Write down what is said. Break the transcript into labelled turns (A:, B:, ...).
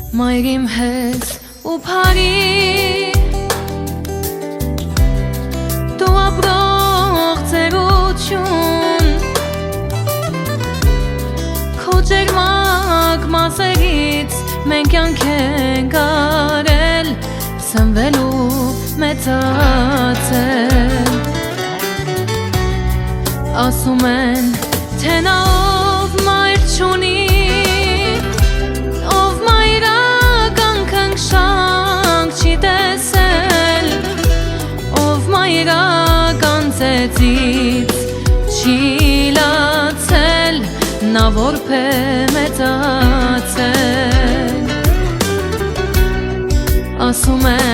A: Մայրիմ հետ ու բարի Դու ապրող ծերություն Քո ջերմակ մազերից մենք կյանք ենք արել Սնվելու մեծացել Ասում են, թե նա ով մայր չունի Ծեծից չի լացել, նա որբ է մեծացել Ասում է